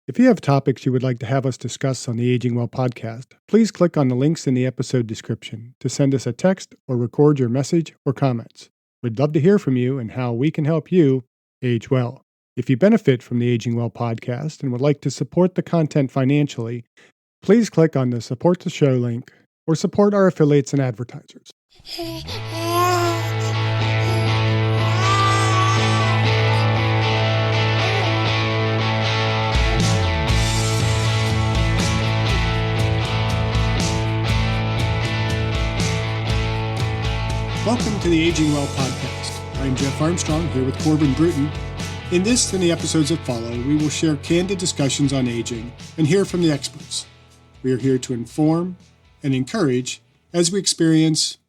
If you have topics you would like to have us discuss on the Aging Well podcast, please click on the links in the episode description to send us a text or record your message or comments. We'd love to hear from you and how we can help you age well. If you benefit from the Aging Well podcast and would like to support the content financially, please click on the Support the Show link or support our affiliates and advertisers. Welcome to the Aging Well podcast. I'm Jeff Armstrong here with Corbin Bruton. In this and the episodes that follow, we will share candid discussions on aging and hear from the experts. We are here to inform and encourage as we experience,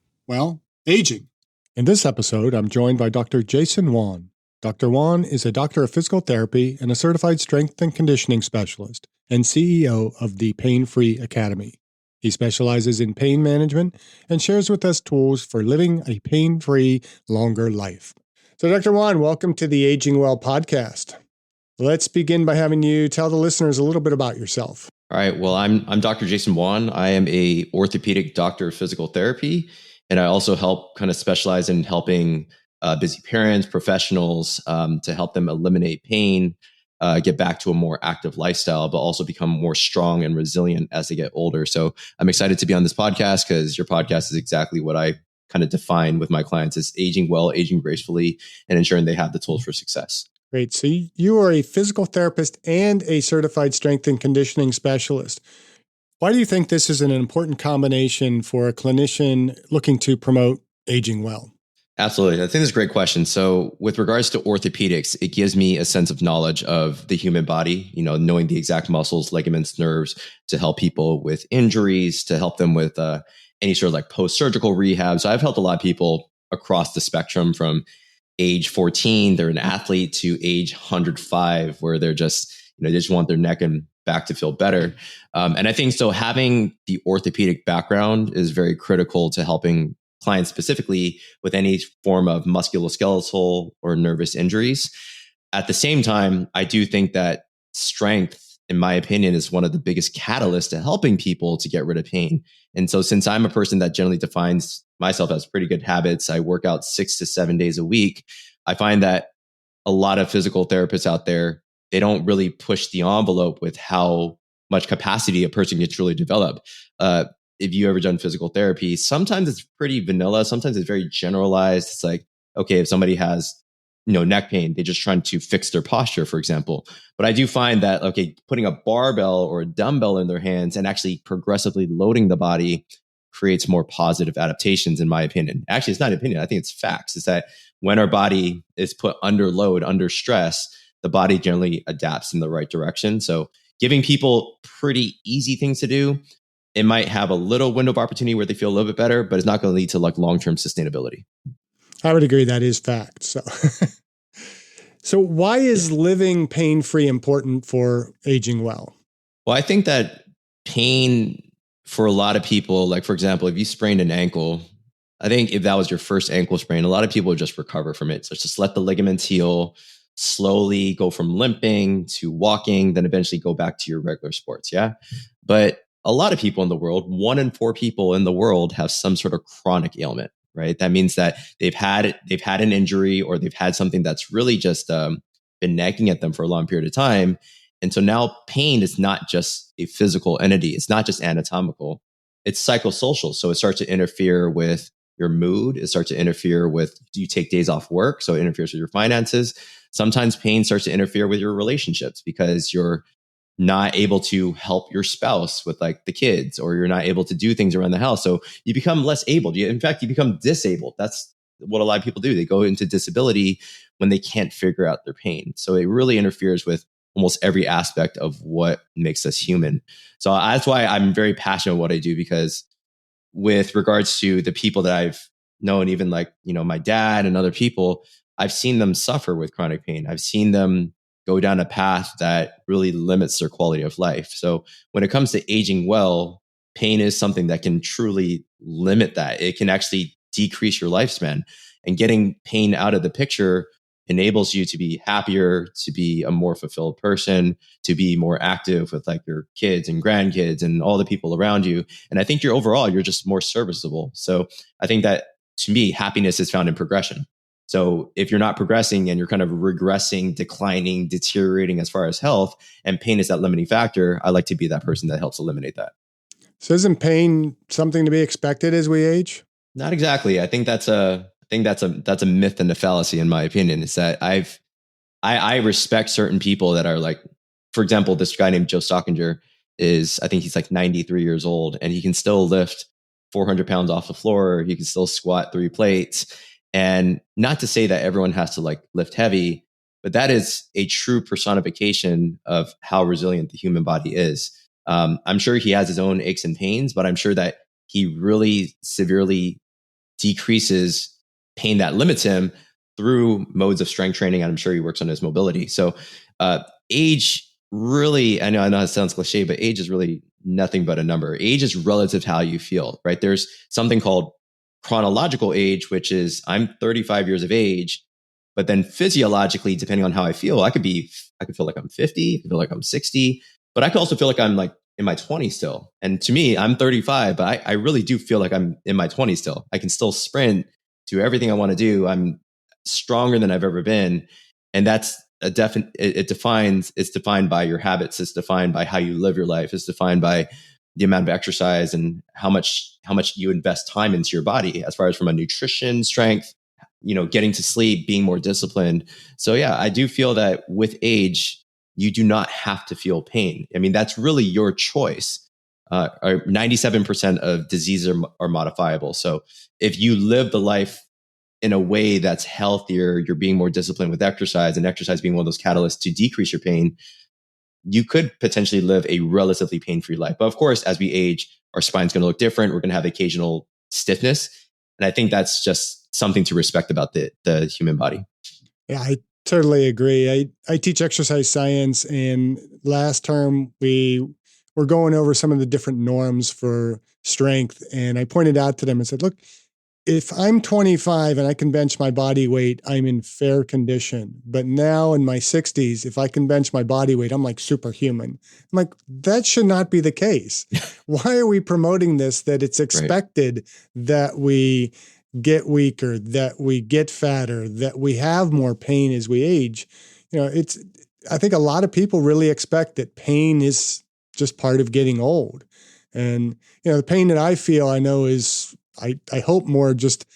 aging. In this episode, I'm joined by Dr. Jason Wan. Dr. Wan is a doctor of physical therapy and a certified strength and conditioning specialist and CEO of the Pain Free Academy. He specializes in pain management and shares with us tools for living a pain-free, longer life. So, Dr. Wan, welcome to the Aging Well podcast. Let's begin by having you tell the listeners a little bit about yourself. All right. Well, I'm Dr. Jason Wan. I am a orthopedic doctor of physical therapy, and I also help kind of specialize in helping busy parents, professionals to help them eliminate pain, get back to a more active lifestyle, but also become more strong and resilient as they get older. So I'm excited to be on this podcast because your podcast is exactly what I kind of define with my clients as aging well, aging gracefully, and ensuring they have the tools for success. Great. So you are a physical therapist and a certified strength and conditioning specialist. Why do you think this is an important combination for a clinician looking to promote aging well? Absolutely. I think that's a great question. So with regards to orthopedics, it gives me a sense of knowledge of the human body, knowing the exact muscles, ligaments, nerves to help people with injuries, to help them with any sort of like post-surgical rehab. So I've helped a lot of people across the spectrum from age 14, they're an athlete, to age 105, where they're just, they just want their neck and back to feel better. And I think so having the orthopedic background is very critical to helping clients specifically with any form of musculoskeletal or nervous injuries. At the same time, I do think that strength, in my opinion, is one of the biggest catalysts to helping people to get rid of pain. And so since I'm a person that generally defines myself as pretty good habits, I work out 6 to 7 days a week. I find that a lot of physical therapists out there, they don't really push the envelope with how much capacity a person can truly develop. If you ever done physical therapy, sometimes it's pretty vanilla. Sometimes it's very generalized. It's like, okay, if somebody has, neck pain, they're just trying to fix their posture, for example. But I do find that, okay, putting a barbell or a dumbbell in their hands and actually progressively loading the body creates more positive adaptations, in my opinion. Actually, it's not opinion. I think it's facts. It's that when our body is put under load, under stress, the body generally adapts in the right direction. So giving people pretty easy things to do, it might have a little window of opportunity where they feel a little bit better, but it's not going to lead to like long-term sustainability. I would agree that is fact. So why is living pain-free important for aging well? Well, I think that pain for a lot of people, like for example, if you sprained an ankle, I think if that was your first ankle sprain, a lot of people would just recover from it. So just let the ligaments heal, slowly go from limping to walking, then eventually go back to your regular sports. Yeah. But a lot of people in the world, 1 in 4 people in the world have some sort of chronic ailment, right? That means that they've had an injury or they've had something that's really just been nagging at them for a long period of time. And so now pain is not just a physical entity. It's not just anatomical. It's psychosocial. So it starts to interfere with your mood. It starts to interfere with, do you take days off work? So it interferes with your finances. Sometimes pain starts to interfere with your relationships because you're not able to help your spouse with like the kids, or you're not able to do things around the house. So you become less able. In fact, you become disabled. That's what a lot of people do. They go into disability when they can't figure out their pain. So it really interferes with almost every aspect of what makes us human. So that's why I'm very passionate about what I do, because with regards to the people that I've known, even like, my dad and other people, I've seen them suffer with chronic pain. I've seen them go down a path that really limits their quality of life. So when it comes to aging well, pain is something that can truly limit that. It can actually decrease your lifespan. And getting pain out of the picture enables you to be happier, to be a more fulfilled person, to be more active with like your kids and grandkids and all the people around you. And I think you're just more serviceable. So I think that to me, happiness is found in progression. So if you're not progressing and you're kind of regressing, declining, deteriorating as far as health, and pain is that limiting factor, I like to be that person that helps eliminate that. So isn't pain something to be expected as we age? Not exactly. I think that's a myth and a fallacy in my opinion. Is that I respect certain people that are like, for example, this guy named Joe Stockinger I think he's like 93 years old and he can still lift 400 pounds off the floor. He can still squat 3 plates. And not to say that everyone has to like lift heavy, but that is a true personification of how resilient the human body is. I'm sure he has his own aches and pains, but I'm sure that he really severely decreases pain that limits him through modes of strength training. And I'm sure he works on his mobility. So age really, I know it sounds cliche, but age is really nothing but a number. Age is relative to how you feel, right? There's something called chronological age, which is I'm 35 years of age, but then physiologically, depending on how I feel, I could feel like I'm 50, I could feel like I'm 60, but I could also feel like I'm like in my 20s still. And to me, I'm 35, but I really do feel like I'm in my 20s still. I can still sprint, do everything I want to do. I'm stronger than I've ever been. And that's it's defined by your habits. It's defined by how you live your life. It's defined by the amount of exercise and how much you invest time into your body as far as from a nutrition, strength, getting to sleep, being more disciplined. So yeah, I do feel that with age, you do not have to feel pain. I mean, that's really your choice. 97% of diseases are modifiable. So if you live the life in a way that's healthier, you're being more disciplined with exercise, and exercise being one of those catalysts to decrease your pain, you could potentially live a relatively pain-free life. But of course, as we age, our spine's going to look different. We're going to have occasional stiffness. And I think that's just something to respect about the human body. Yeah, I totally agree. I teach exercise science, and last term we were going over some of the different norms for strength. And I pointed out to them and said, look, if I'm 25 and I can bench my body weight, I'm in fair condition. But now in my 60s, if I can bench my body weight, I'm like superhuman. I'm like, that should not be the case. Why are we promoting this, that it's expected that we get weaker, that we get fatter, that we have more pain as we age? I think a lot of people really expect that pain is just part of getting old. And, the pain that I feel, I know is, I hope more just,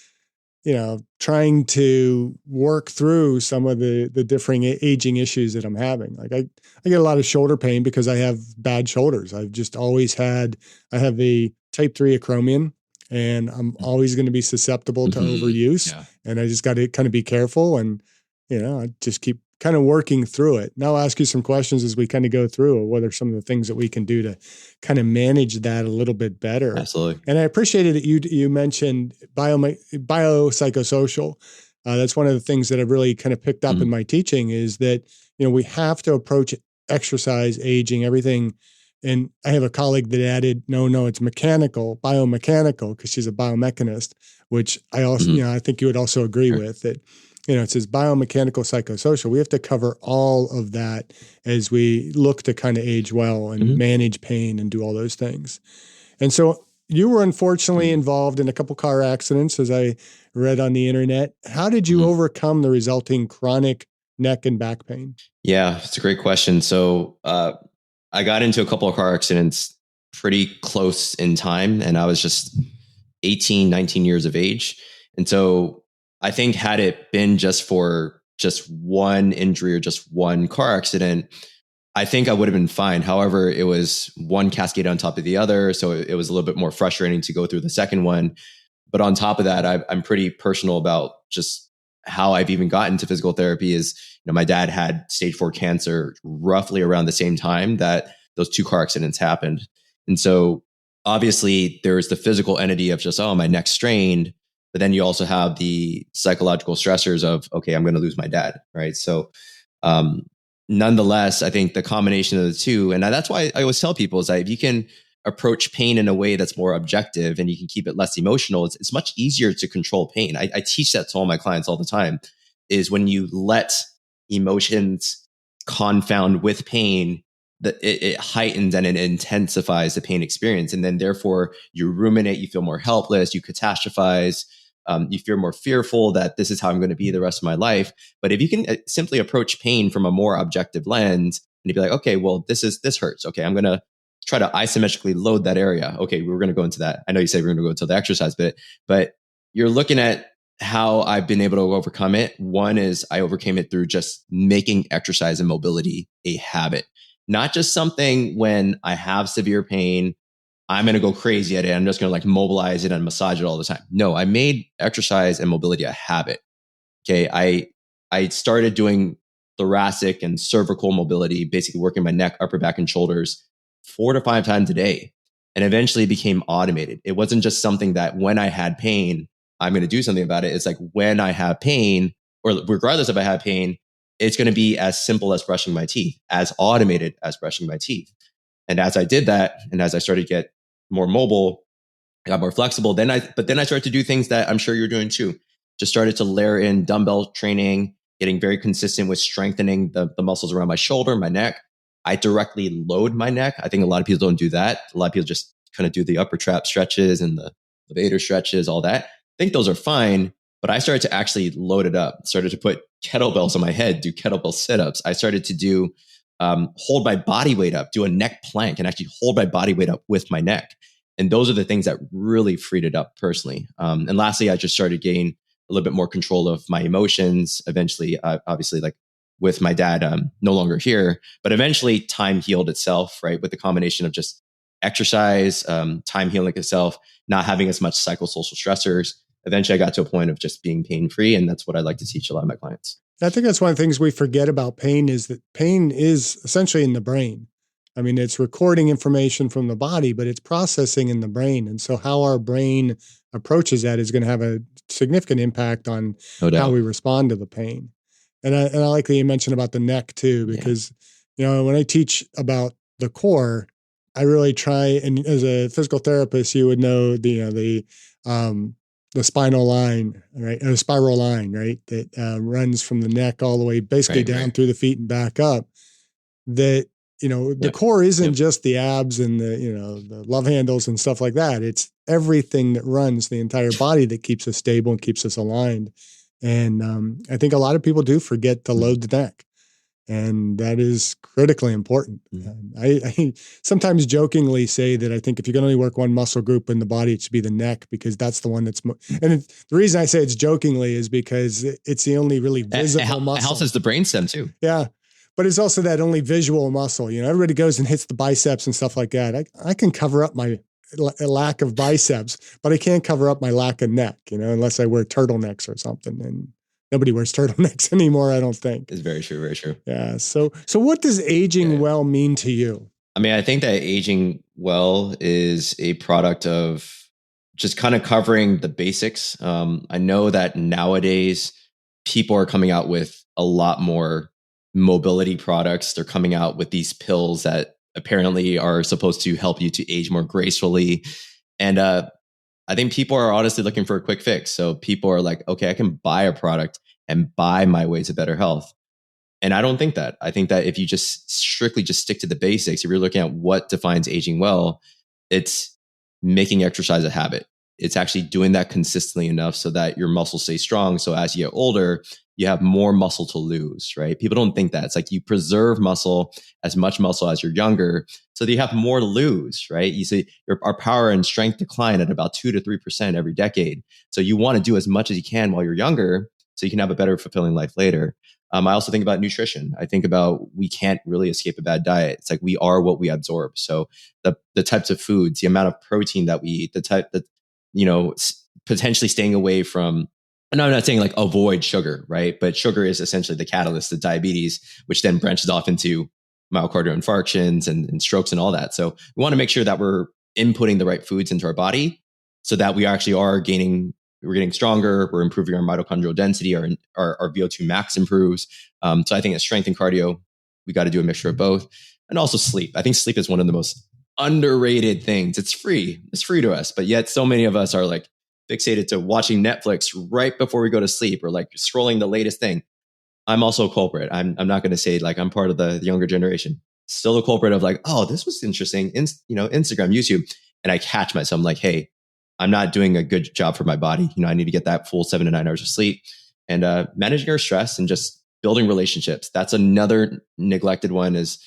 trying to work through some of the differing aging issues that I'm having. Like I get a lot of shoulder pain because I have bad shoulders. I've just always I have the type 3 acromion, and I'm always going to be susceptible to overuse. Yeah. And I just got to kind of be careful, and, I just keep kind of working through it. Now I'll ask you some questions as we kind of go through what are some of the things that we can do to kind of manage that a little bit better. Absolutely. And I appreciated that you mentioned biopsychosocial. That's one of the things that I've really kind of picked up in my teaching is that, we have to approach exercise, aging, everything. And I have a colleague that added, no, it's biomechanical, because she's a biomechanist, which I also, I think you would also agree with that. It says biomechanical psychosocial. We have to cover all of that as we look to kind of age well and manage pain and do all those things. And so you were unfortunately involved in a couple car accidents, as I read on the internet. How did you overcome the resulting chronic neck and back pain? Yeah, it's a great question. So I got into a couple of car accidents pretty close in time, and I was just 18, 19 years of age. And so I think had it been just for just one injury or just one car accident, I think I would have been fine. However, it was one cascade on top of the other. So it was a little bit more frustrating to go through the second one. But on top of that, I'm pretty personal about just how I've even gotten to physical therapy is, my dad had stage 4 cancer roughly around the same time that those 2 car accidents happened. And so obviously there's the physical entity of just, my neck's strained. But then you also have the psychological stressors of, okay, I'm going to lose my dad, right? So nonetheless, I think the combination of the two, and that's why I always tell people is that if you can approach pain in a way that's more objective and you can keep it less emotional, it's much easier to control pain. I teach that to all my clients all the time. is when you let emotions confound with pain, that it heightens and it intensifies the pain experience. And then therefore you ruminate, you feel more helpless, you catastrophize, you feel more fearful that this is how I'm going to be the rest of my life. But if you can simply approach pain from a more objective lens and you'd be like, okay, well, this hurts. Okay, I'm going to try to isometrically load that area. Okay, we're going to go into that. I know you said we're going to go into the exercise bit, but you're looking at how I've been able to overcome it. One is I overcame it through just making exercise and mobility a habit, not just something when I have severe pain, I'm going to go crazy at it. I'm just going to like mobilize it and massage it all the time. No, I made exercise and mobility a habit. Okay. I started doing thoracic and cervical mobility, basically working my neck, upper back, and shoulders 4 to 5 times a day. And eventually it became automated. It wasn't just something that when I had pain, I'm going to do something about it. It's like when I have pain, or regardless if I have pain, it's going to be as simple as brushing my teeth, as automated as brushing my teeth. And as I did that, and as I started to get more mobile, I got more flexible. Then I started to do things that I'm sure you're doing too. Just started to layer in dumbbell training, getting very consistent with strengthening the muscles around my shoulder, my neck. I directly load my neck. I think a lot of people don't do that. A lot of people just kind of do the upper trap stretches and the levator stretches, all that. I think those are fine, but I started to actually load it up, started to put kettlebells on my head, do kettlebell sit-ups. I started to do hold my body weight up, do a neck plank and actually hold my body weight up with my neck. And those are the things that really freed it up personally. And lastly, I just started getting a little bit more control of my emotions. Eventually, obviously, like with my dad no longer here, but eventually time healed itself, right? With the combination of just exercise, time healing itself, not having as much psychosocial stressors. Eventually, I got to a point of just being pain-free. And that's what I like to teach a lot of my clients. I think that's one of the things we forget about pain is that pain is essentially in the brain. I mean, it's recording information from the body, but it's processing in the brain. And so how our brain approaches that is going to have a significant impact on how we respond to the pain. And I like that you mentioned about the neck too, because, you know, when I teach about the core, I really try, and as a physical therapist, you would know the spinal line, right? A spiral line, right? That runs from the neck all the way basically down through the feet and back up. That, you know, the core isn't just the abs and the love handles and stuff like that. It's everything that runs the entire body that keeps us stable and keeps us aligned. And I think a lot of people do forget to load the neck. And that is critically important. I sometimes jokingly say that I think if you can only work one muscle group in the body, it should be the neck, because that's the one that's the reason I say it's jokingly is because it's the only really visible muscle. It helps the brainstem too. Yeah. But it's also that only visual muscle. You know, everybody goes and hits the biceps and stuff like that. I can cover up my lack of biceps, but I can't cover up my lack of neck, you know, unless I wear turtlenecks or something. And nobody wears turtlenecks anymore, I don't think. It's very true, very true. Yeah. So what does aging well mean to you? I mean, I think that aging well is a product of just kind of covering the basics. I know that nowadays people are coming out with a lot more mobility products. They're coming out with these pills that apparently are supposed to help you to age more gracefully. And I think people are honestly looking for a quick fix. So people are like, okay, I can buy a product and buy my way to better health. And I don't think that. I think that if you just strictly just stick to the basics, if you're looking at what defines aging well, it's making exercise a habit. It's actually doing that consistently enough so that your muscles stay strong. So as you get older, you have more muscle to lose, right? People don't think that. It's like you preserve as much muscle as you're younger, so that you have more to lose, right? You see our power and strength decline at about 2 to 3% every decade. So you want to do as much as you can while you're younger so you can have a better, fulfilling life later. I also think about nutrition. I think about we can't really escape a bad diet. It's like we are what we absorb. So the types of foods, the amount of protein that we eat, the type that, you know, potentially staying away from, no, I'm not saying like avoid sugar, right? But sugar is essentially the catalyst to diabetes, which then branches off into myocardial infarctions and strokes and all that. So we want to make sure that we're inputting the right foods into our body so that we actually are we're getting stronger, we're improving our mitochondrial density, our VO2 max improves. So I think that strength and cardio, we got to do a mixture of both. And also sleep. I think sleep is one of the most underrated things. It's free to us, but yet so many of us are like fixated to watching Netflix right before we go to sleep or like scrolling the latest thing. I'm also a culprit. I'm not going to say like I'm part of the younger generation. Still a culprit of like, oh, this was interesting. Instagram, YouTube. And I catch myself. I'm like, hey, I'm not doing a good job for my body. I need to get that full 7 to 9 hours of sleep and managing our stress and just building relationships. That's another neglected one is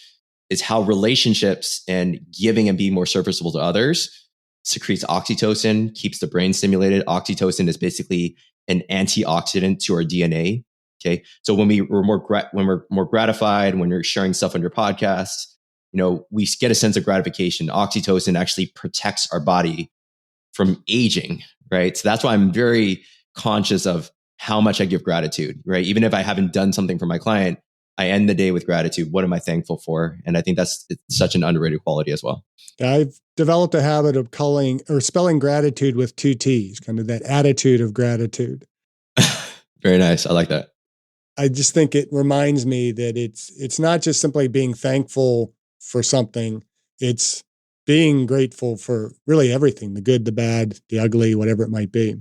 how relationships and giving and being more serviceable to others secretes oxytocin, keeps the brain stimulated. Oxytocin is basically an antioxidant to our DNA. Okay. So when we're more gratified, when you're sharing stuff on your podcast, we get a sense of gratification. Oxytocin actually protects our body from aging, right? So that's why I'm very conscious of how much I give gratitude, right? Even if I haven't done something for my client, I end the day with gratitude. What am I thankful for? And I think it's such an underrated quality as well. I've developed a habit of calling or spelling gratitude with 2 T's, kind of that attitude of gratitude. Very nice. I like that. I just think it reminds me that it's not just simply being thankful for something. It's being grateful for really everything, the good, the bad, the ugly, whatever it might be.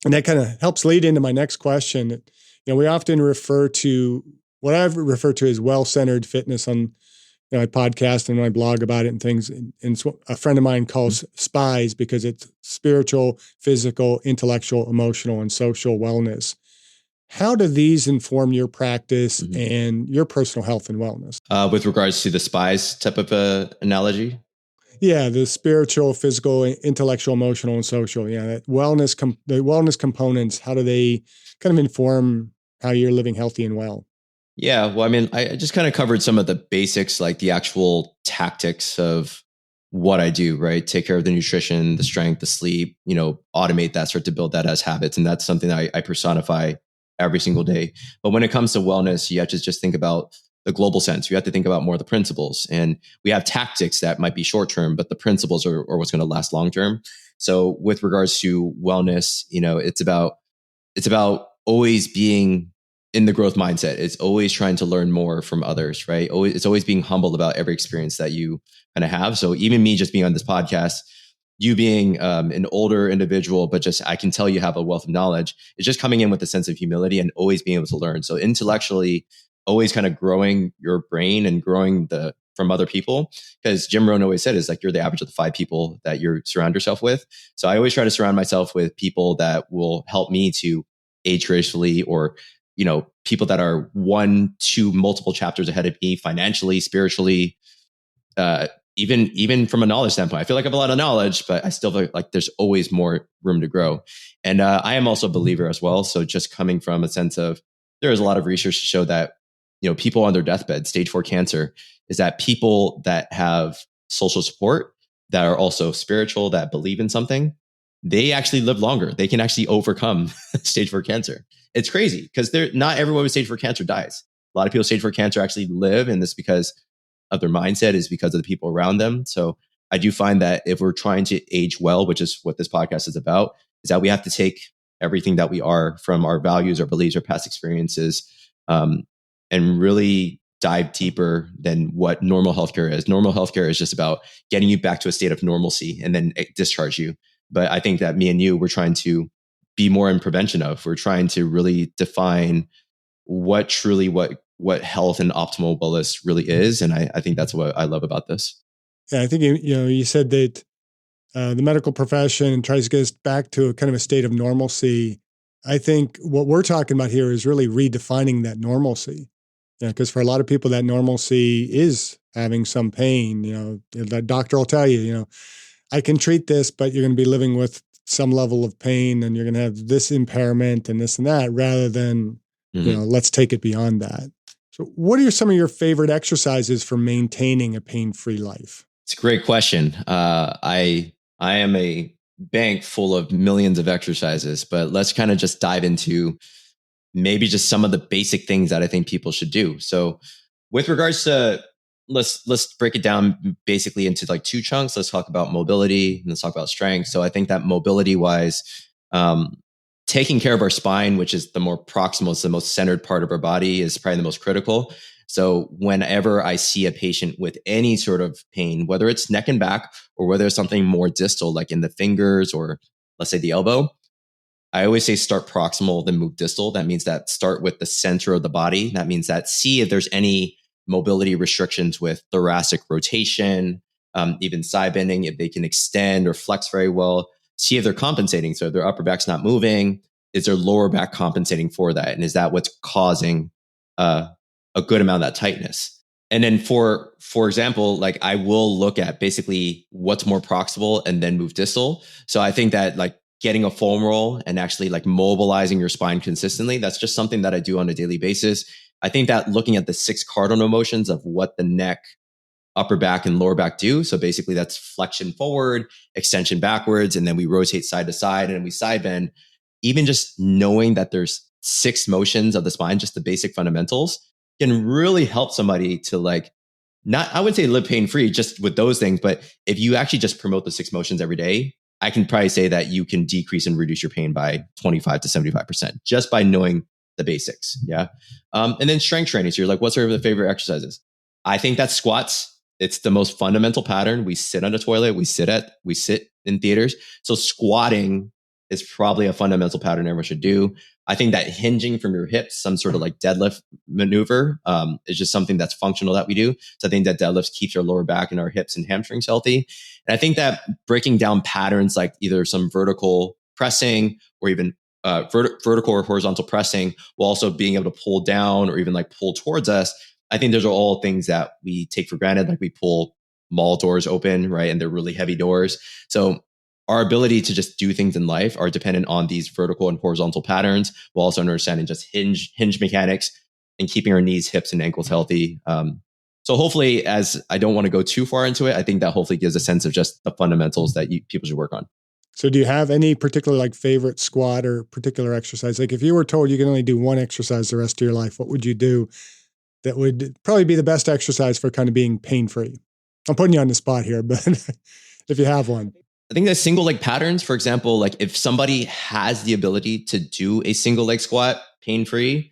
And that kind of helps lead into my next question. We often refer to what I've referred to as well-centered fitness on my podcast and my blog about it and things. And it's what a friend of mine calls SPIES because it's spiritual, physical, intellectual, emotional, and social wellness. How do these inform your practice and your personal health and wellness? With regards to the SPIES type of analogy? Yeah, the spiritual, physical, intellectual, emotional, and social. Yeah, that wellness, the wellness components, how do they kind of inform how you're living healthy and well? Yeah, well, I mean, I just kind of covered some of the basics, like the actual tactics of what I do, right? Take care of the nutrition, the strength, the sleep, automate that, start to build that as habits. And that's something that I personify every single day. But when it comes to wellness, you have to just think about the global sense. You have to think about more of the principles. And we have tactics that might be short term, but the principles are what's going to last long term. So with regards to wellness, it's about always being in the growth mindset. It's always trying to learn more from others, right? It's always being humbled about every experience that you kind of have. So even me just being on this podcast, you being an older individual, but just I can tell you have a wealth of knowledge. It's just coming in with a sense of humility and always being able to learn. So intellectually, always kind of growing your brain and growing from other people. Because Jim Rohn always said is like you're the average of the 5 people that you surround yourself with. So I always try to surround myself with people that will help me to age gracefully, or people that are 1, 2, multiple chapters ahead of me financially, spiritually, even from a knowledge standpoint. I feel like I have a lot of knowledge, but I still feel like there's always more room to grow. And I am also a believer as well. So just coming from a sense of there is a lot of research to show that people on their deathbed, stage 4 cancer, is that people that have social support, that are also spiritual, that believe in something, they actually live longer. They can actually overcome stage 4 cancer. It's crazy because not everyone with stage 4 cancer dies. A lot of people with stage 4 cancer actually live, and this because of their mindset, is because of the people around them. So I do find that if we're trying to age well, which is what this podcast is about, is that we have to take everything that we are from our values, our beliefs, our past experiences, and really dive deeper than what normal healthcare is. Normal healthcare is just about getting you back to a state of normalcy and then discharge you. But I think that me and you, we're trying to be more in prevention of. We're trying to really define what health and optimal wellness really is. And I think that's what I love about this. Yeah, I think you said that the medical profession tries to get us back to a kind of a state of normalcy. I think what we're talking about here is really redefining that normalcy. Yeah, because for a lot of people, that normalcy is having some pain. The doctor will tell you, I can treat this, but you're going to be living with some level of pain, and you're going to have this impairment and this and that, rather than let's take it beyond that. So, what are some of your favorite exercises for maintaining a pain-free life? It's a great question. I am a bank full of millions of exercises, but let's kind of just dive into maybe just some of the basic things that I think people should do. So with regards to, let's break it down basically into like 2 chunks. Let's talk about mobility and let's talk about strength. So I think that mobility wise, taking care of our spine, which is the more proximal, it's the most centered part of our body, is probably the most critical. So whenever I see a patient with any sort of pain, whether it's neck and back or whether it's something more distal, like in the fingers or let's say the elbow, I always say start proximal, then move distal. That means that start with the center of the body. That means that see if there's any mobility restrictions with thoracic rotation, even side bending, if they can extend or flex very well. See if they're compensating. So if their upper back's not moving, is their lower back compensating for that? And is that what's causing a good amount of that tightness? And then for example, like I will look at basically what's more proximal and then move distal. So I think that like getting a foam roll and actually like mobilizing your spine consistently, that's just something that I do on a daily basis. I think that looking at the 6 cardinal motions of what the neck, upper back, and lower back do. So basically that's flexion forward, extension backwards, and then we rotate side to side and we side bend. Even just knowing that there's 6 motions of the spine, just the basic fundamentals, can really help somebody to like, not, I wouldn't say live pain-free just with those things, but if you actually just promote the 6 motions every day, I can probably say that you can decrease and reduce your pain by 25 to 75% just by knowing the basics. Yeah. And then strength training. So you're like, what's your favorite exercises? I think that's squats. It's the most fundamental pattern. We sit on the toilet. We sit in theaters. So squatting is probably a fundamental pattern everyone should do. I think that hinging from your hips, some sort of like deadlift maneuver, is just something that's functional that we do. So I think that deadlifts keeps our lower back and our hips and hamstrings healthy. And I think that breaking down patterns like either some vertical pressing or even vertical or horizontal pressing, while also being able to pull down or even like pull towards us. I think those are all things that we take for granted. Like we pull mall doors open, right? And they're really heavy doors. So our ability to just do things in life are dependent on these vertical and horizontal patterns, while also understanding just hinge mechanics and keeping our knees, hips, and ankles healthy. So hopefully, as I don't want to go too far into it, I think that hopefully gives a sense of just the fundamentals that people should work on. So do you have any particular like favorite squat or particular exercise? Like if you were told you can only do one exercise the rest of your life, what would you do that would probably be the best exercise for kind of being pain-free? I'm putting you on the spot here, but if you have one. I think that single leg patterns, for example, like if somebody has the ability to do a single leg squat pain-free,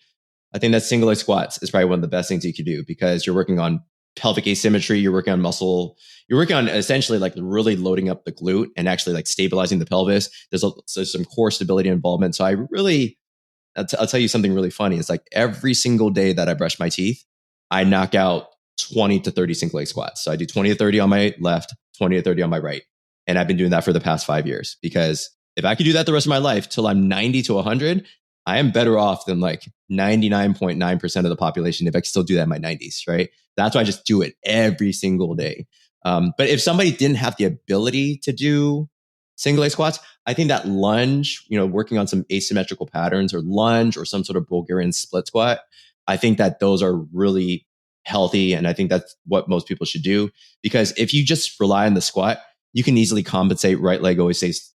I think that single leg squats is probably one of the best things you could do because you're working on pelvic asymmetry, you're working on muscle, you're working on essentially like really loading up the glute and actually like stabilizing the pelvis. There's some core stability involvement. So I'll tell you something really funny. It's like every single day that I brush my teeth, I knock out 20 to 30 single leg squats. So I do 20 to 30 on my left, 20 to 30 on my right. And I've been doing that for the past 5 years because if I could do that the rest of my life till I'm 90 to 100, I am better off than like 99.9% of the population if I could still do that in my 90s, right? That's why I just do it every single day. But if somebody didn't have the ability to do single leg squats, I think that lunge, working on some asymmetrical patterns or lunge or some sort of Bulgarian split squat, I think that those are really healthy. And I think that's what most people should do because if you just rely on the squat, you can easily compensate. Right leg always stays,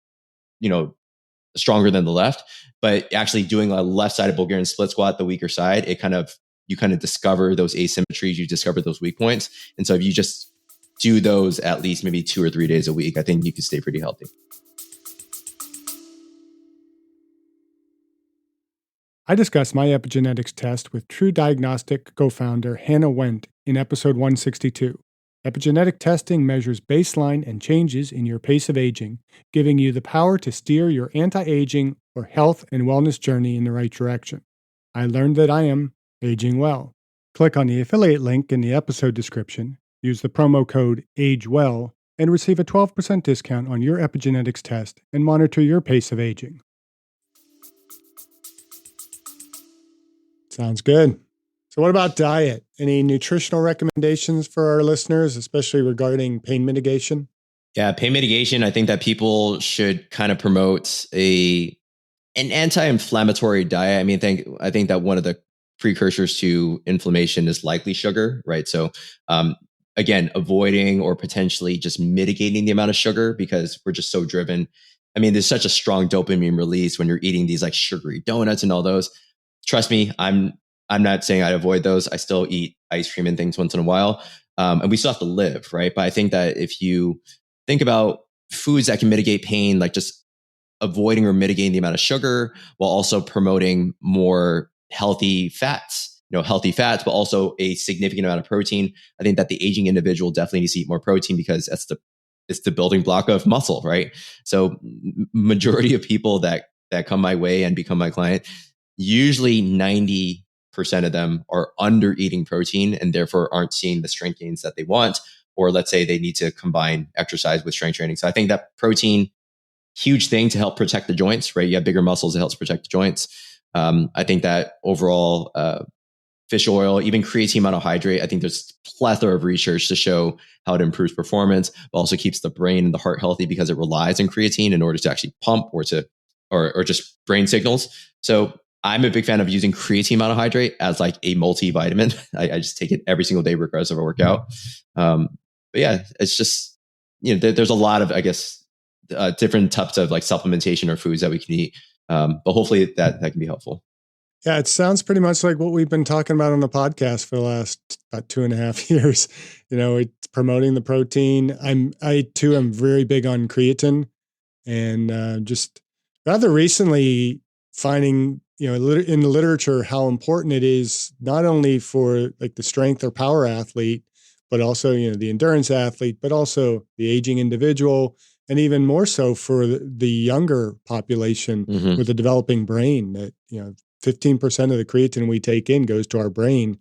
stronger than the left, but actually doing a left-sided Bulgarian split squat, the weaker side, you kind of discover those asymmetries, you discover those weak points. And so if you just do those at least maybe 2 or 3 days a week, I think you can stay pretty healthy. I discussed my epigenetics test with True Diagnostic co-founder Hannah Wendt in episode 162. Epigenetic testing measures baseline and changes in your pace of aging, giving you the power to steer your anti-aging or health and wellness journey in the right direction. I learned that I am aging well. Click on the affiliate link in the episode description, use the promo code AGEWELL, and receive a 12% discount on your epigenetics test and monitor your pace of aging. Sounds good. So what about diet? Any nutritional recommendations for our listeners, especially regarding pain mitigation? Yeah, pain mitigation. I think that people should kind of promote an anti-inflammatory diet. I mean, I think that one of the precursors to inflammation is likely sugar, right? So again, avoiding or potentially just mitigating the amount of sugar because we're just so driven. I mean, there's such a strong dopamine release when you're eating these like sugary donuts and all those. Trust me, I'm not saying I avoid those. I still eat ice cream and things once in a while. And we still have to live, right? But I think that if you think about foods that can mitigate pain, like just avoiding or mitigating the amount of sugar while also promoting more healthy fats, but also a significant amount of protein. I think that the aging individual definitely needs to eat more protein because it's the building block of muscle, right? So majority of people that that come my way and become my client, usually 90% of them are under eating protein and therefore aren't seeing the strength gains that they want. Or let's say they need to combine exercise with strength training. So I think that protein, huge thing to help protect the joints, right? You have bigger muscles, it helps protect the joints. I think that overall, fish oil, even creatine monohydrate, I think there's plethora of research to show how it improves performance, but also keeps the brain and the heart healthy because it relies on creatine in order to actually pump or just brain signals. So I'm a big fan of using creatine monohydrate as like a multivitamin. I just take it every single day regardless of a workout. But yeah, it's just, there's a lot of, I guess, different types of like supplementation or foods that we can eat. But hopefully that can be helpful. Yeah, it sounds pretty much like what we've been talking about on the podcast for the last about 2.5 years. It's promoting the protein. I too am very big on creatine, and just rather recently finding in the literature how important it is not only for like the strength or power athlete, but also the endurance athlete, but also the aging individual, and even more so for the younger population with a developing brain. That 15% of the creatine we take in goes to our brain.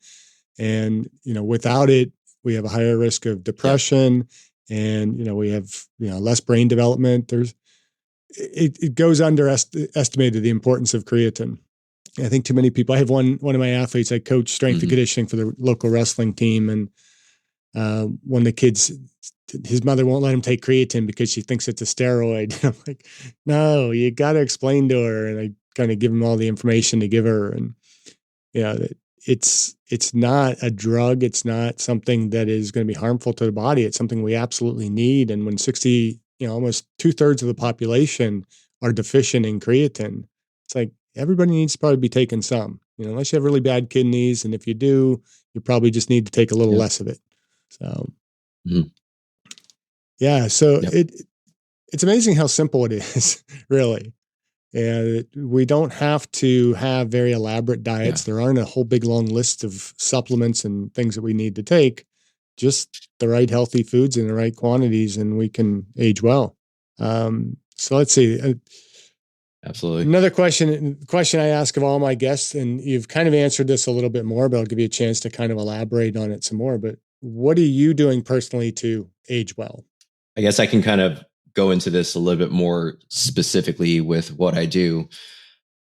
And, without it, we have a higher risk of depression, and, we have, less brain development. It goes underestimated the importance of creatine. I think too many people, I have one of my athletes, I coach strength and conditioning for the local wrestling team. And one of the kids, his mother won't let him take creatine because she thinks it's a steroid. I'm like, no, you got to explain to her. And I kind of give him all the information to give her. And it's not a drug. It's not something that is going to be harmful to the body. It's something we absolutely need. And when almost 2/3 of the population are deficient in creatine, it's like everybody needs to probably be taking some, unless you have really bad kidneys. And if you do, you probably just need to take a little less of it. So, yeah. So it's amazing how simple it is, really. And we don't have to have very elaborate diets. There aren't a whole big long list of supplements and things that we need to take. Just the right healthy foods in the right quantities, and we can age well. So let's see. Absolutely. Another question I ask of all my guests, and you've kind of answered this a little bit more, but I'll give you a chance to kind of elaborate on it some more. But what are you doing personally to age well? I guess I can kind of go into this a little bit more specifically with what I do.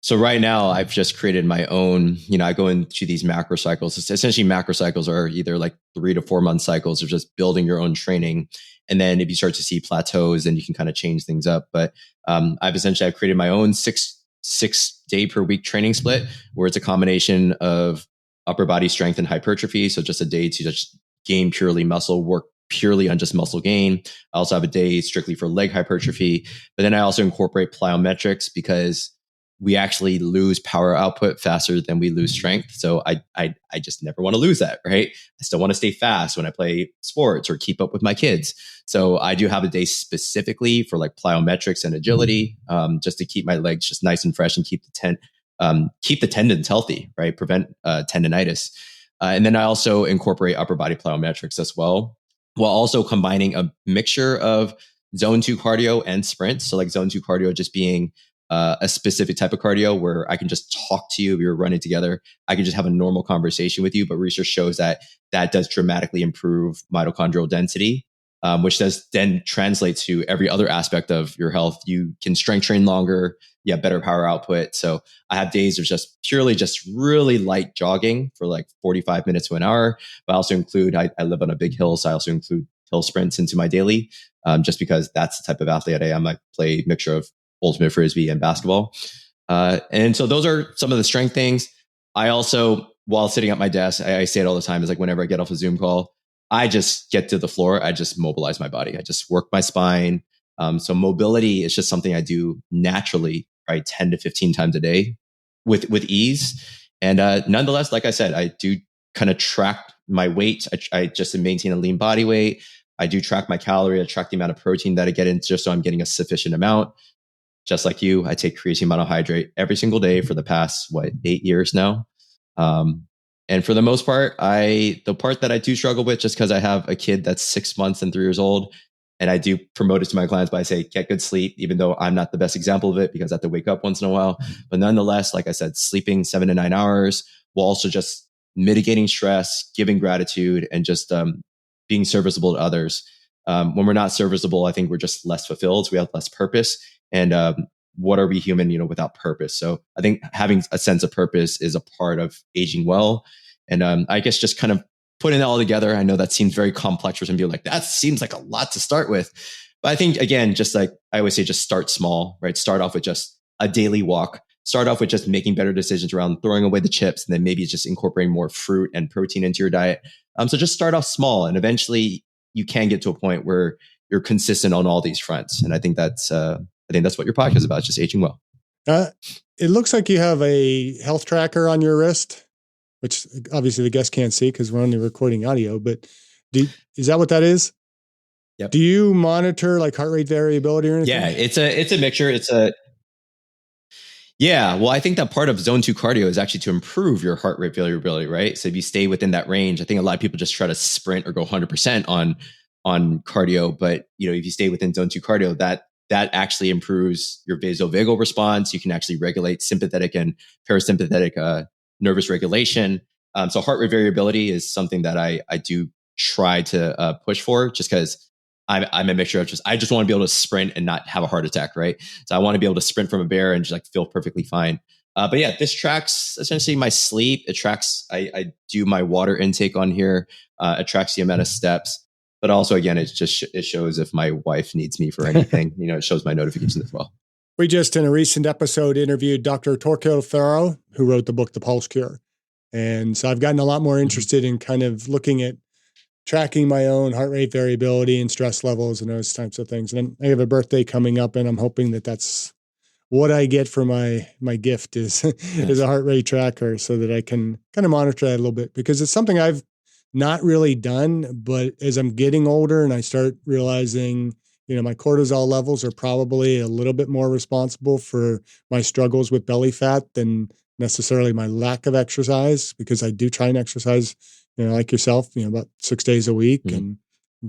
So right now I've just created my own, I go into these macro cycles. Essentially macro cycles are either like 3 to 4 month cycles of just building your own training. And then if you start to see plateaus, then you can kind of change things up. But I've created my own six day per week training split, where it's a combination of upper body strength and hypertrophy. So just a day to just gain purely muscle, work purely on just muscle gain. I also have a day strictly for leg hypertrophy, but then I also incorporate plyometrics because we actually lose power output faster than we lose strength. So I just never want to lose that, right? I still want to stay fast when I play sports or keep up with my kids. So I do have a day specifically for like plyometrics and agility, just to keep my legs just nice and fresh and keep the tendons healthy, right? Prevent tendonitis. And then I also incorporate upper body plyometrics as well, while also combining a mixture of zone 2 cardio and sprints. So like zone 2 cardio just being a specific type of cardio where I can just talk to you if you're running together. I can just have a normal conversation with you, but research shows that does dramatically improve mitochondrial density, which does then translate to every other aspect of your health. You can strength train longer, you have better power output. So I have days of just purely just really light jogging for like 45 minutes to an hour, but I also include, I live on a big hill, so I also include hill sprints into my daily, just because that's the type of athlete I am. I play a mixture of ultimate frisbee and basketball. And so those are some of the strength things. I also, while sitting at my desk, I say it all the time, is like whenever I get off a Zoom call, I just get to the floor. I just mobilize my body. I just work my spine. So mobility is just something I do naturally, right? 10 to 15 times a day with ease. And nonetheless, like I said, I do kind of track my weight. I just maintain a lean body weight. I do track my calorie. I track the amount of protein that I get in, just so I'm getting a sufficient amount. Just like you, I take creatine monohydrate every single day for the past, 8 years now. And for the most part, the part that I do struggle with, just because I have a kid that's 6 months and 3 years old, And I do promote it to my clients by say, get good sleep, even though I'm not the best example of it because I have to wake up once in a while. But nonetheless, like I said, sleeping 7 to 9 hours while also just mitigating stress, giving gratitude, and just being serviceable to others. When we're not serviceable, I think we're just less fulfilled. So we have less purpose. And what are we human, without purpose? So I think having a sense of purpose is a part of aging well. And I guess just kind of putting it all together, I know that seems very complex for some people. Like that seems like a lot to start with. But I think, again, just like I always say, just start small, right? Start off with just a daily walk. Start off with just making better decisions around throwing away the chips, and then maybe just incorporating more fruit and protein into your diet. So just start off small, and eventually you can get to a point where you're consistent on all these fronts. And I think that's what your podcast is about. It's just aging well. It looks like you have a health tracker on your wrist, which obviously the guests can't see because we're only recording audio, but is that what that is? Yep. Do you monitor like heart rate variability or anything? Yeah, it's a mixture. Yeah, well, I think that part of zone 2 cardio is actually to improve your heart rate variability, right? So if you stay within that range, I think a lot of people just try to sprint or go 100% on cardio, but if you stay within zone 2 cardio, that actually improves your vasovagal response. You can actually regulate sympathetic and parasympathetic nervous regulation. So heart rate variability is something that I do try to push for, just because I'm a mixture of I just want to be able to sprint and not have a heart attack, right? So I want to be able to sprint from a bear and just like feel perfectly fine. But yeah, this tracks essentially my sleep. It tracks, I do my water intake on here. It tracks the amount of steps. But also, again, it shows if my wife needs me for anything. It shows my notifications as well. We just, in a recent episode, interviewed Dr. Torquil Thoreau, who wrote the book, The Pulse Cure. And so I've gotten a lot more interested in kind of looking at tracking my own heart rate variability and stress levels and those types of things. And I have a birthday coming up, and I'm hoping that that's what I get for my gift is a heart rate tracker, so that I can kind of monitor that a little bit, because it's something I've not really done. But as I'm getting older and I start realizing, my cortisol levels are probably a little bit more responsible for my struggles with belly fat than necessarily my lack of exercise, because I do try and exercise, like yourself, about 6 days a week and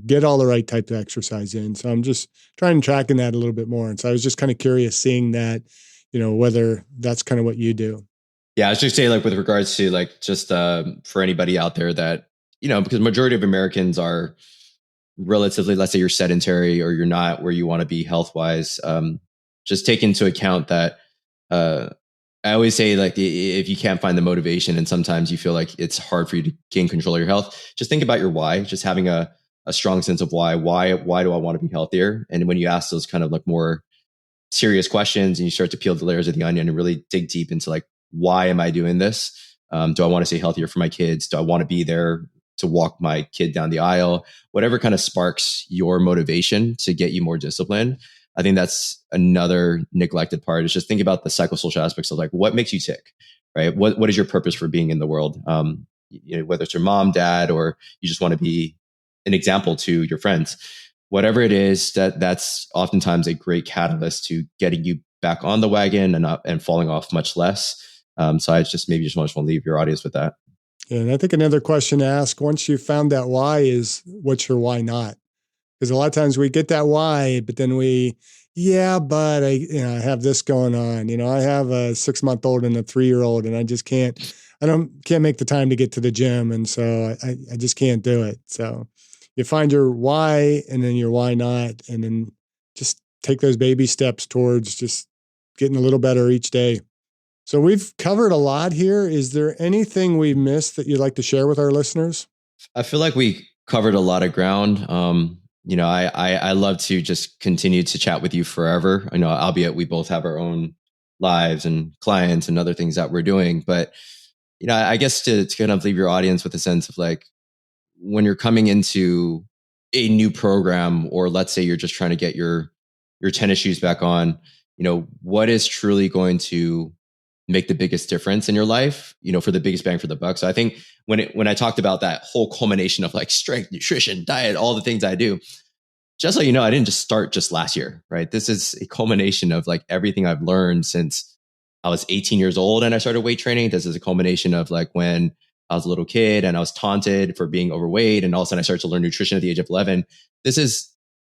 get all the right type of exercise in. So I'm just trying to tracking that a little bit more. And so I was just kind of curious seeing that, whether that's kind of what you do. Yeah, I was just saying, like, with regards to like just for anybody out there that, because majority of Americans are relatively, let's say you're sedentary or you're not where you want to be health wise. Just take into account that I always say, like, if you can't find the motivation and sometimes you feel like it's hard for you to gain control of your health, just think about your why. Just having a strong sense of why do I want to be healthier? And when you ask those kind of like more serious questions and you start to peel the layers of the onion and really dig deep into like, why am I doing this? Do I want to stay healthier for my kids? Do I want to be there to walk my kid down the aisle? Whatever kind of sparks your motivation to get you more disciplined. I think that's another neglected part, is just think about the psychosocial aspects of like, what makes you tick, right? What is your purpose for being in the world? Whether it's your mom, dad, or you just want to be an example to your friends, whatever it is, that's oftentimes a great catalyst to getting you back on the wagon and falling off much less. So I just want to leave your audience with that. Yeah, and I think another question to ask once you found that why is, what's your why not? Because a lot of times we get that why, but then but I have this going on. I have a 6-month-old and a 3-year-old, and I just can't make the time to get to the gym. And so I just can't do it. So you find your why and then your why not, and then just take those baby steps towards just getting a little better each day. So we've covered a lot here. Is there anything we missed that you'd like to share with our listeners? I feel like we covered a lot of ground. I love to just continue to chat with you forever. I know, albeit we both have our own lives and clients and other things that we're doing. But, I guess to kind of leave your audience with a sense of like, when you're coming into a new program, or let's say you're just trying to get your tennis shoes back on, what is truly going to make the biggest difference in your life, for the biggest bang for the buck. So I think when I talked about that whole culmination of like strength, nutrition, diet, all the things I do, just so you know, I didn't just start just last year, right? This is a culmination of like everything I've learned since I was 18 years old and I started weight training. This is a culmination of like when I was a little kid and I was taunted for being overweight, and all of a sudden I started to learn nutrition at the age of 11. This is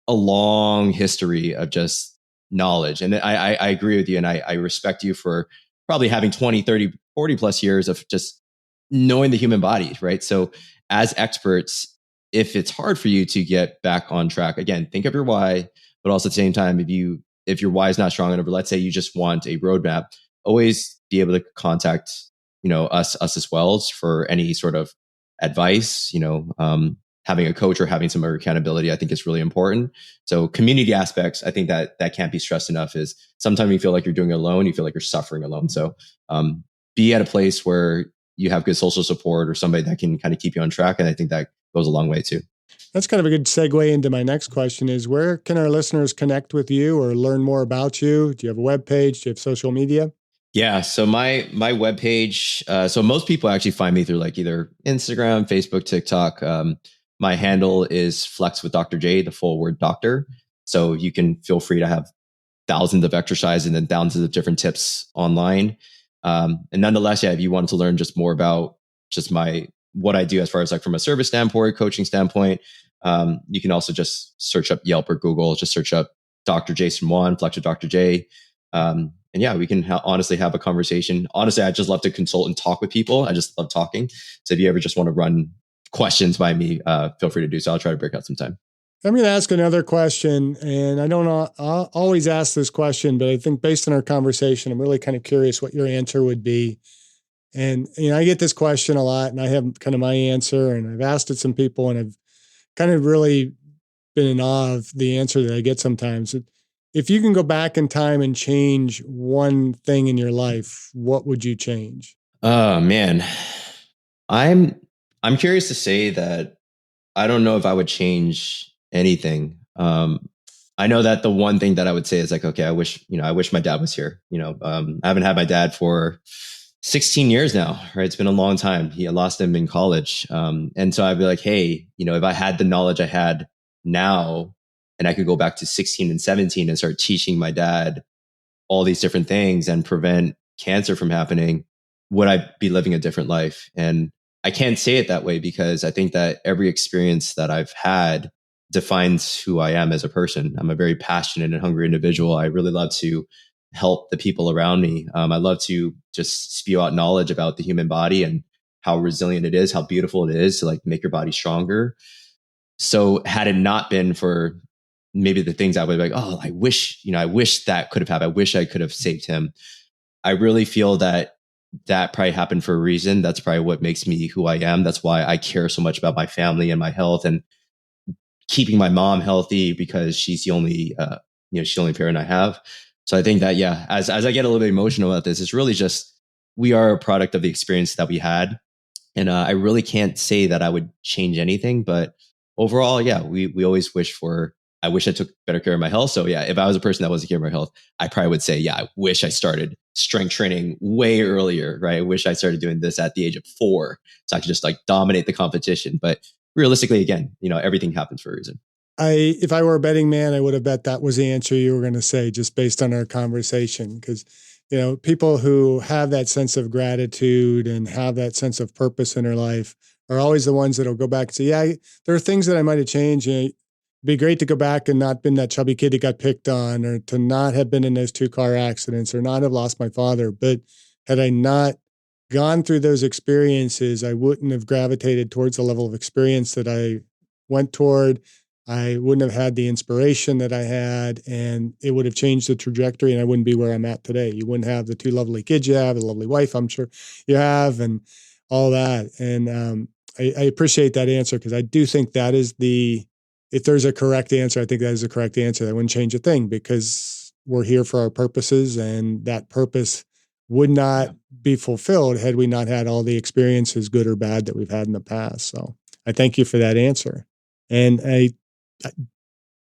a long history of just knowledge. And I agree with you. And I respect you for probably having 20, 30, 40 plus years of just knowing the human body, right? So as experts, if it's hard for you to get back on track, again, think of your why, but also at the same time, if your why is not strong enough, or let's say you just want a roadmap, always be able to contact, us as well for any sort of advice, having a coach or having some accountability, I think is really important. So community aspects, I think that can't be stressed enough. Is sometimes you feel like you're doing it alone, you feel like you're suffering alone. So be at a place where you have good social support or somebody that can kind of keep you on track. And I think that goes a long way too. That's kind of a good segue into my next question is, where can our listeners connect with you or learn more about you? Do you have a web page? Do you have social media? Yeah. So my webpage, so most people actually find me through like either Instagram, Facebook, TikTok. My handle is Flex with Dr. J, the full word doctor. So you can feel free to have thousands of exercises and then thousands of different tips online. And nonetheless, yeah, if you wanted to learn just more about just what I do as far as like from a service standpoint, coaching standpoint, you can also just search up Yelp or Google, just search up Dr. Jason Wan, Flex with Dr. J. And yeah, we can honestly have a conversation. Honestly, I just love to consult and talk with people. I just love talking. So if you ever just want to run questions by me, feel free to do so. I'll try to break out some time. I'm going to ask another question, and I don't always ask this question, but I think based on our conversation, I'm really kind of curious what your answer would be. And, I get this question a lot, and I have kind of my answer, and I've asked it some people, and I've kind of really been in awe of the answer that I get sometimes. If you can go back in time and change one thing in your life, what would you change? Oh man, I'm curious to say that I don't know if I would change anything. I know that the one thing that I would say is like, okay, I wish my dad was here. I haven't had my dad for 16 years now, right? It's been a long time. I lost him in college. And so I'd be like, hey, if I had the knowledge I had now and I could go back to 16 and 17 and start teaching my dad all these different things and prevent cancer from happening, would I be living a different life? And I can't say it that way because I think that every experience that I've had defines who I am as a person. I'm a very passionate and hungry individual. I really love to help the people around me. I love to just spew out knowledge about the human body and how resilient it is, how beautiful it is to like make your body stronger. So had it not been for maybe the things I would be like, oh, I wish that could have happened. I wish I could have saved him. I really feel that probably happened for a reason. That's probably what makes me who I am. That's why I care so much about my family and my health and keeping my mom healthy because she's the only, she's the only parent I have. So I think that, yeah, as I get a little bit emotional about this, it's really just, we are a product of the experience that we had. And I really can't say that I would change anything, but overall, yeah, we always I wish I took better care of my health. So yeah, if I was a person that wasn't taking care of my health, I probably would say, yeah, I wish I started strength training way earlier, right? I wish I started doing this at the age of 4 so I could just like dominate the competition. But realistically, again, everything happens for a reason. If I were a betting man, I would have bet that was the answer you were going to say just based on our conversation. Because, people who have that sense of gratitude and have that sense of purpose in their life are always the ones that'll go back and say, yeah, there are things that I might have changed. It'd be great to go back and not been that chubby kid that got picked on, or to not have been in those 2 car accidents, or not have lost my father. But had I not gone through those experiences, I wouldn't have gravitated towards the level of experience that I went toward. I wouldn't have had the inspiration that I had, and it would have changed the trajectory, and I wouldn't be where I'm at today. You wouldn't have the 2 lovely kids you have, the lovely wife I'm sure you have, and all that. And I appreciate that answer, because I do think that is if there's a correct answer, I think that is the correct answer. I wouldn't change a thing, because we're here for our purposes, and that purpose would not be fulfilled had we not had all the experiences, good or bad, that we've had in the past. So I thank you for that answer. And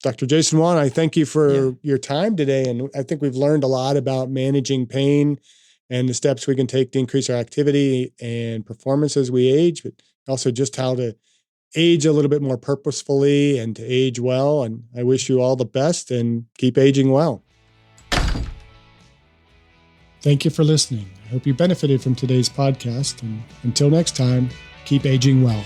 Dr. Jason Wan, I thank you for your time today. And I think we've learned a lot about managing pain and the steps we can take to increase our activity and performance as we age, but also just how to age a little bit more purposefully and to age well. And I wish you all the best and keep aging well. Thank you for listening. I hope you benefited from today's podcast. And until next time, keep aging well.